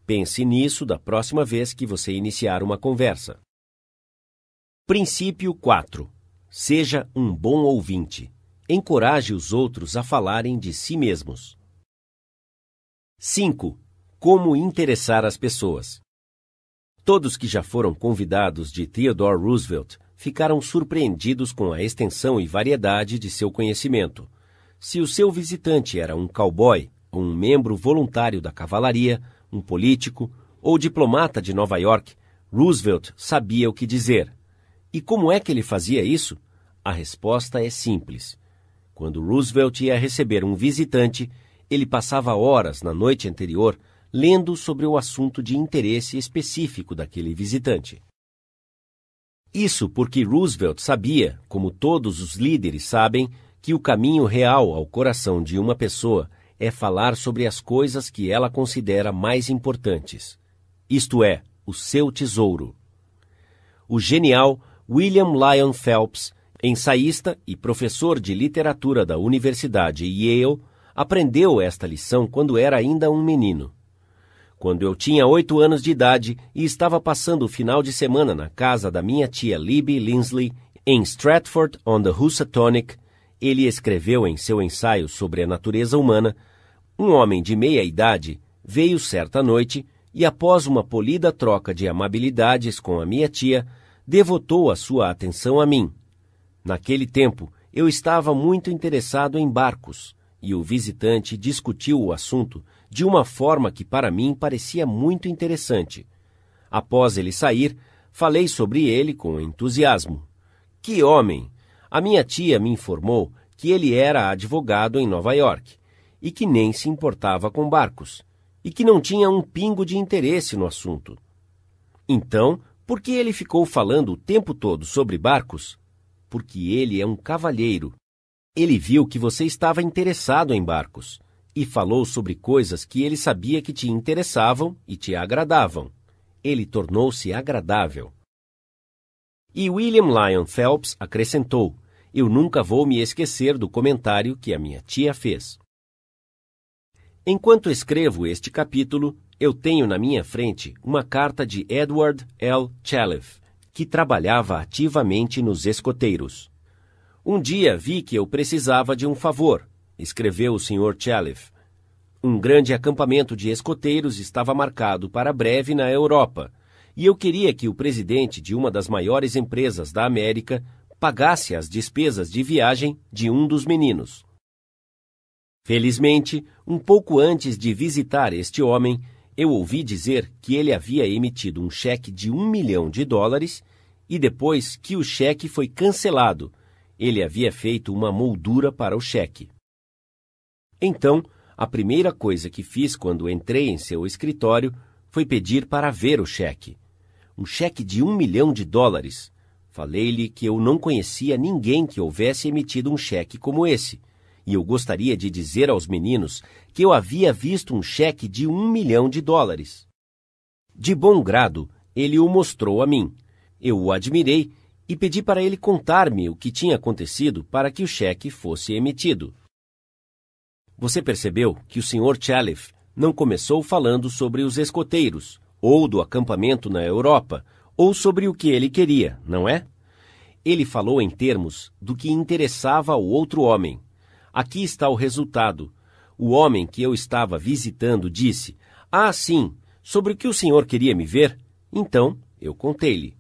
Pense nisso da próxima vez que você iniciar uma conversa. Princípio 4. Seja um bom ouvinte. Encoraje os outros a falarem de si mesmos. 5. Como interessar as pessoas. Todos que já foram convidados de Theodore Roosevelt ficaram surpreendidos com a extensão e variedade de seu conhecimento. Se o seu visitante era um cowboy, um membro voluntário da cavalaria, um político ou diplomata de Nova York, Roosevelt sabia o que dizer. E como é que ele fazia isso? A resposta é simples. Quando Roosevelt ia receber um visitante, ele passava horas na noite anterior lendo sobre o assunto de interesse específico daquele visitante. Isso porque Roosevelt sabia, como todos os líderes sabem, que o caminho real ao coração de uma pessoa é falar sobre as coisas que ela considera mais importantes. Isto é, o seu tesouro. O genial William Lyon Phelps, ensaísta e professor de literatura da Universidade Yale, aprendeu esta lição quando era ainda um menino. Quando eu tinha 8 anos de idade e estava passando o final de semana na casa da minha tia Libby Linsley, em Stratford-on-the-Housatonic, ele escreveu em seu ensaio sobre a natureza humana: um homem de meia idade veio certa noite e, após uma polida troca de amabilidades com a minha tia, devotou a sua atenção a mim. Naquele tempo, eu estava muito interessado em barcos, e o visitante discutiu o assunto de uma forma que para mim parecia muito interessante. Após ele sair, falei sobre ele com entusiasmo. Que homem! A minha tia me informou que ele era advogado em Nova York, e que nem se importava com barcos, e que não tinha um pingo de interesse no assunto. Então, por que ele ficou falando o tempo todo sobre barcos? Porque ele é um cavalheiro. Ele viu que você estava interessado em barcos e falou sobre coisas que ele sabia que te interessavam e te agradavam. Ele tornou-se agradável. E William Lyon Phelps acrescentou: eu nunca vou me esquecer do comentário que a minha tia fez. Enquanto escrevo este capítulo, eu tenho na minha frente uma carta de Edward L. Chalef, que trabalhava ativamente nos escoteiros. Um dia vi que eu precisava de um favor, escreveu o Sr. Chalef. Um grande acampamento de escoteiros estava marcado para breve na Europa, e eu queria que o presidente de uma das maiores empresas da América pagasse as despesas de viagem de um dos meninos. Felizmente, um pouco antes de visitar este homem, eu ouvi dizer que ele havia emitido um cheque de $1 milhão e depois que o cheque foi cancelado, ele havia feito uma moldura para o cheque. Então, a primeira coisa que fiz quando entrei em seu escritório foi pedir para ver o cheque. Um cheque de $1 milhão. Falei-lhe que eu não conhecia ninguém que houvesse emitido um cheque como esse, e eu gostaria de dizer aos meninos que eu havia visto um cheque de $1 milhão. De bom grado, ele o mostrou a mim. Eu o admirei e pedi para ele contar-me o que tinha acontecido para que o cheque fosse emitido. Você percebeu que o Sr. Chalef não começou falando sobre os escoteiros, ou do acampamento na Europa, ou sobre o que ele queria, não é? Ele falou em termos do que interessava ao outro homem. Aqui está o resultado. O homem que eu estava visitando disse: "Ah, sim, sobre o que o senhor queria me ver?" Então, eu contei-lhe.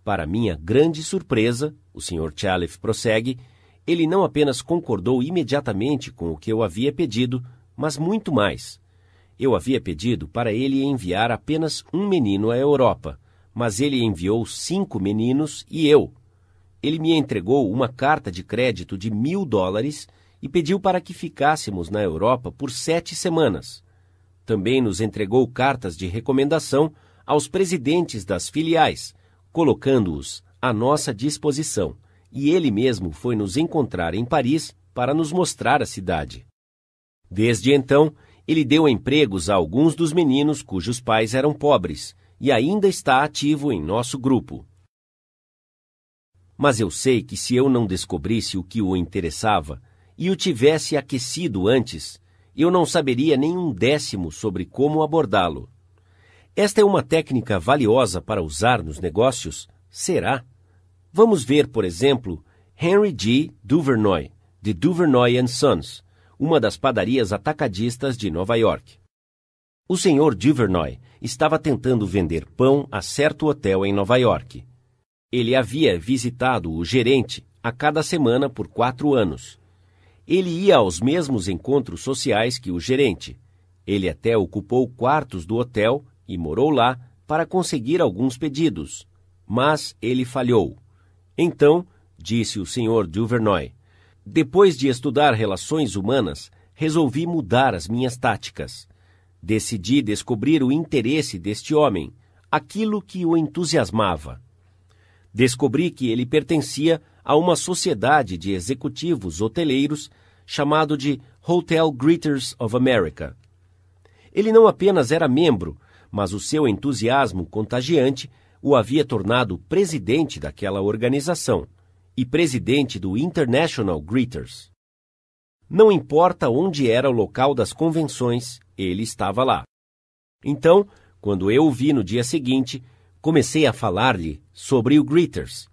Para minha grande surpresa, o Sr. Chalef prossegue, ele não apenas concordou imediatamente com o que eu havia pedido, mas muito mais. Eu havia pedido para ele enviar apenas um menino à Europa, mas ele enviou 5 meninos e eu. Ele me entregou uma carta de crédito de $1.000 e pediu para que ficássemos na Europa por 7 semanas. Também nos entregou cartas de recomendação aos presidentes das filiais, colocando-os à nossa disposição, e ele mesmo foi nos encontrar em Paris para nos mostrar a cidade. Desde então, ele deu empregos a alguns dos meninos cujos pais eram pobres, e ainda está ativo em nosso grupo. Mas eu sei que se eu não descobrisse o que o interessava e o tivesse aquecido antes, eu não saberia nem 1/10 sobre como abordá-lo. Esta é uma técnica valiosa para usar nos negócios? Será? Vamos ver, por exemplo, Henry G. Duvernoy, de Duvernoy & Sons, uma das padarias atacadistas de Nova York. O Sr. Duvernoy estava tentando vender pão a certo hotel em Nova York. Ele havia visitado o gerente a cada semana por 4 anos. Ele ia aos mesmos encontros sociais que o gerente. Ele até ocupou quartos do hotel e morou lá para conseguir alguns pedidos. Mas ele falhou. Então, disse o Sr. Duvernoy, Depois de estudar relações humanas, resolvi mudar as minhas táticas. Decidi descobrir o interesse deste homem, aquilo que o entusiasmava. Descobri que ele pertencia a uma sociedade de executivos hoteleiros chamado de Hotel Greeters of America. Ele não apenas era membro, mas o seu entusiasmo contagiante o havia tornado presidente daquela organização e presidente do International Greeters. Não importa onde era o local das convenções, ele estava lá. Então, quando eu o vi no dia seguinte, comecei a falar-lhe sobre o Greeters.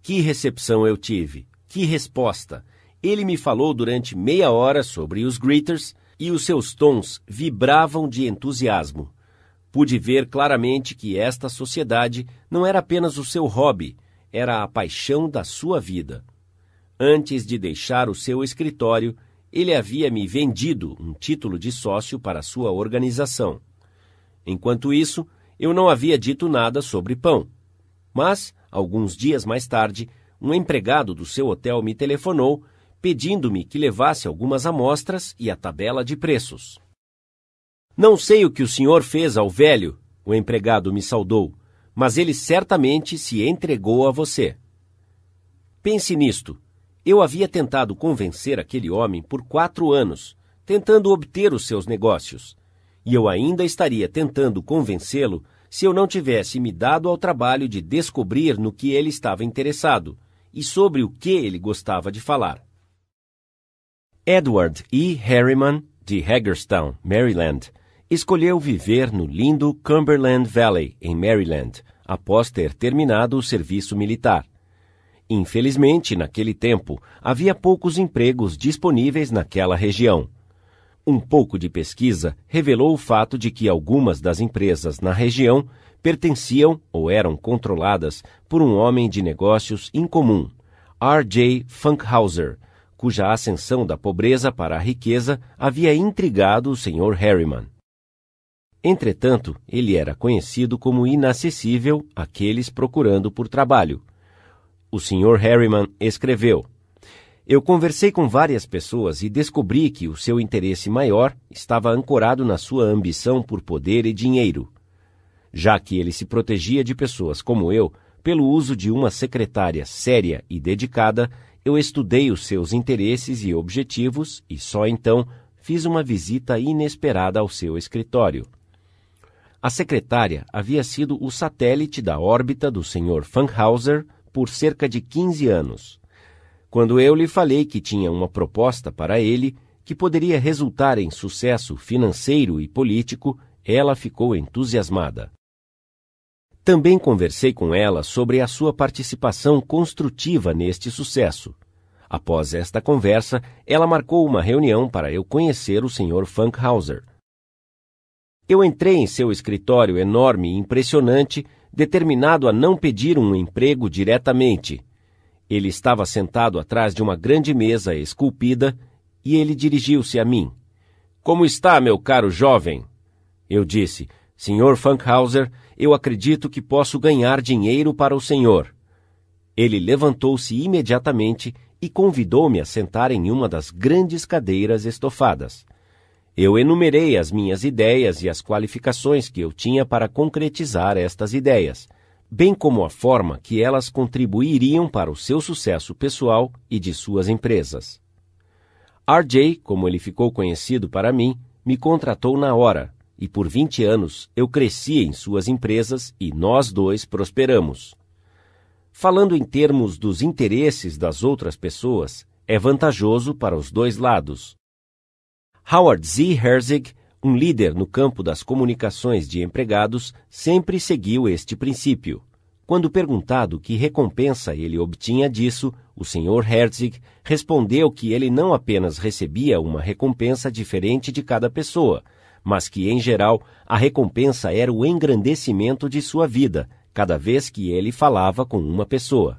Que recepção eu tive! Que resposta! Ele me falou durante meia hora sobre os Greeters e os seus tons vibravam de entusiasmo. Pude ver claramente que esta sociedade não era apenas o seu hobby, era a paixão da sua vida. Antes de deixar o seu escritório, ele havia me vendido um título de sócio para sua organização. Enquanto isso, eu não havia dito nada sobre pão. Mas, alguns dias mais tarde, um empregado do seu hotel me telefonou, pedindo-me que levasse algumas amostras e a tabela de preços. Não sei o que o senhor fez ao velho, o empregado me saudou, mas ele certamente se entregou a você. Pense nisto. Eu havia tentado convencer aquele homem por 4 anos, tentando obter os seus negócios. E eu ainda estaria tentando convencê-lo se eu não tivesse me dado ao trabalho de descobrir no que ele estava interessado e sobre o que ele gostava de falar. Edward E. Harriman, de Hagerstown, Maryland, escolheu viver no lindo Cumberland Valley, em Maryland, após ter terminado o serviço militar. Infelizmente, naquele tempo, havia poucos empregos disponíveis naquela região. Um pouco de pesquisa revelou o fato de que algumas das empresas na região pertenciam ou eram controladas por um homem de negócios incomum, R.J. Funkhauser, cuja ascensão da pobreza para a riqueza havia intrigado o Sr. Harriman. Entretanto, ele era conhecido como inacessível àqueles procurando por trabalho. O Sr. Harriman escreveu: Eu conversei com várias pessoas e descobri que o seu interesse maior estava ancorado na sua ambição por poder e dinheiro. Já que ele se protegia de pessoas como eu, pelo uso de uma secretária séria e dedicada, eu estudei os seus interesses e objetivos e só então fiz uma visita inesperada ao seu escritório. A secretária havia sido o satélite da órbita do Sr. Funkhauser por cerca de 15 anos. Quando eu lhe falei que tinha uma proposta para ele, que poderia resultar em sucesso financeiro e político, ela ficou entusiasmada. Também conversei com ela sobre a sua participação construtiva neste sucesso. Após esta conversa, ela marcou uma reunião para eu conhecer o Sr. Funkhauser. Eu entrei em seu escritório enorme e impressionante, determinado a não pedir um emprego diretamente. Ele estava sentado atrás de uma grande mesa esculpida e ele dirigiu-se a mim. Como está, meu caro jovem? Eu disse, Sr. Funkhauser, eu acredito que posso ganhar dinheiro para o senhor. Ele levantou-se imediatamente e convidou-me a sentar em uma das grandes cadeiras estofadas. Eu enumerei as minhas ideias e as qualificações que eu tinha para concretizar estas ideias, bem como a forma que elas contribuiriam para o seu sucesso pessoal e de suas empresas. R.J., como ele ficou conhecido para mim, me contratou na hora, e por 20 anos eu cresci em suas empresas e nós dois prosperamos. Falando em termos dos interesses das outras pessoas, é vantajoso para os dois lados. Howard Z. Herzig, um líder no campo das comunicações de empregados, sempre seguiu este princípio. Quando perguntado que recompensa ele obtinha disso, o Sr. Herzig respondeu que ele não apenas recebia uma recompensa diferente de cada pessoa, mas que, em geral, a recompensa era o engrandecimento de sua vida, cada vez que ele falava com uma pessoa.